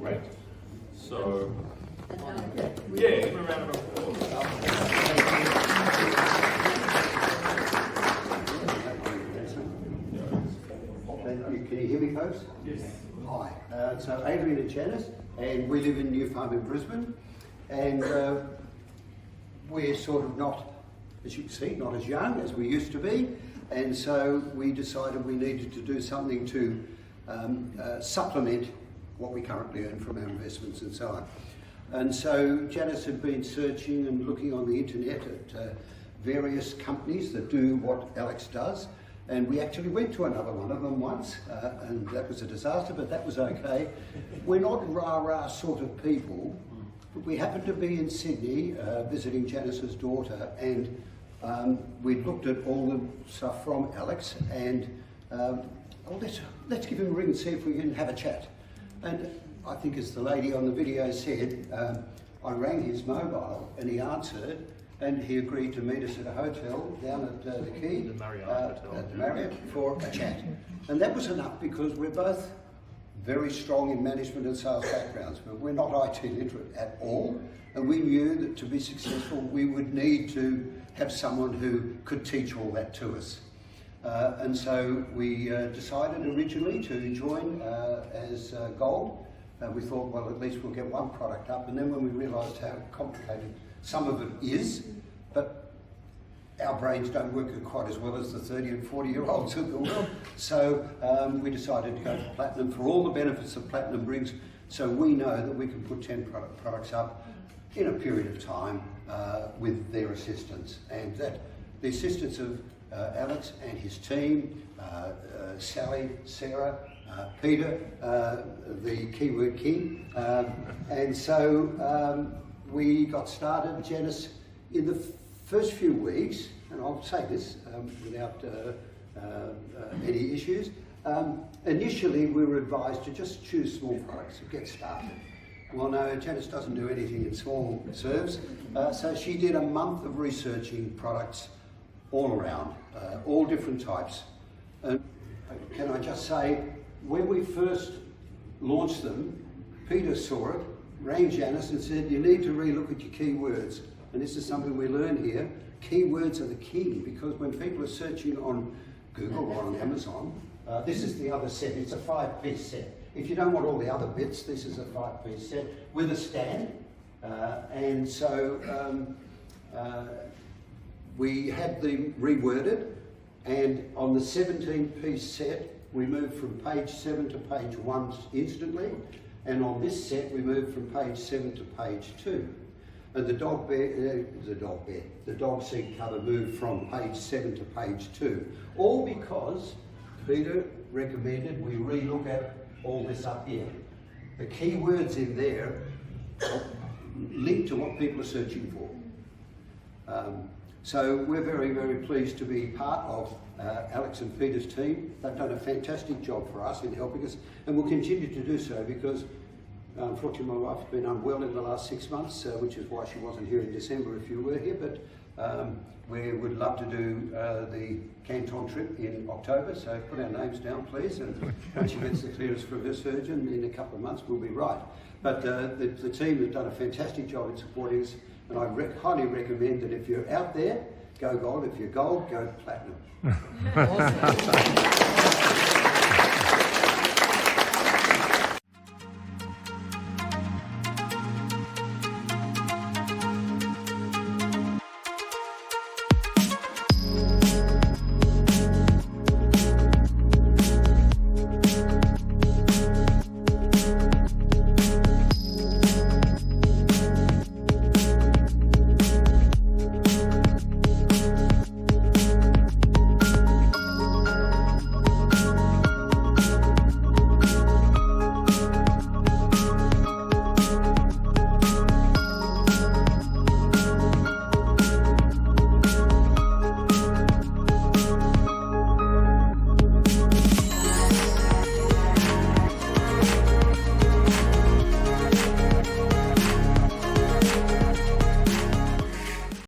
Great. So, yeah, give him a round of applause. Can you hear me, folks? Yes. Hi. So Adrian and Janice, and we live in New Farm in Brisbane, and we're sort of not, as you can see, not as young as we used to be, and so we decided we needed to do something to supplement what we currently earn from our investments and so on. And so Janice had been searching and looking on the internet at various companies that do what Alex does, and we actually went to another one of them once, and that was a disaster, but that was okay. We're not rah-rah sort of people, but we happened to be in Sydney visiting Janice's daughter, and we looked at all the stuff from Alex, and let's give him a ring and see if we can have a chat. And I think, as the lady on the video said, I rang his mobile and he answered, and he agreed to meet us at a hotel down at the Quay, The Marriott Hotel. at the Marriott, for a chat. And that was enough, because we're both very strong in management and sales backgrounds, but we're not IT literate at all, and we knew that to be successful we would need to have someone who could teach all that to us. And so we decided originally to join as Gold. We thought, well, at least we'll get one product up, and then when we realised how complicated some of it is, but our brains don't work quite as well as the 30 and 40-year-olds of the world, so we decided to go to Platinum for all the benefits that Platinum brings, so we know that we can put 10 products up in a period of time with their assistance, and that the assistance of Alex and his team, Sally, Sarah, Peter, the keyword king, and so we got started. Janice, in the first few weeks, and I'll say this without any issues, initially we were advised to just choose small products to get started. Well, no, Janice doesn't do anything in small serves, so she did a month of researching products all around, all different types. And can I just say, when we first launched them, Peter saw it, rang Janice and said, you need to relook at your keywords. And this is something we learn here. Keywords are the key, because when people are searching on Google or on Amazon, this is the other set. It's a 5-piece set. If you don't want all the other bits, this is a 5-piece set with a stand. And so we had them reworded, and on the 17-piece set, we moved from page 7 to page 1 instantly, and on this set we moved from page 7 to page 2. And the dog seat cover moved from page 7 to page 2. All because Peter recommended we relook at all this up here. The keywords in there link to what people are searching for. So we're very, very pleased to be part of Alex and Peter's team. They've done a fantastic job for us in helping us, and will continue to do so, because unfortunately my wife's been unwell in the last 6 months, which is why she wasn't here in December if you were here, but we would love to do the Canton trip in October, so put our names down please, and once she gets the clearance from her surgeon in a couple of months we'll be right. But the team has done a fantastic job in supporting us, and I highly recommend that if you're out there, go Gold. If you're Gold, go Platinum. Awesome.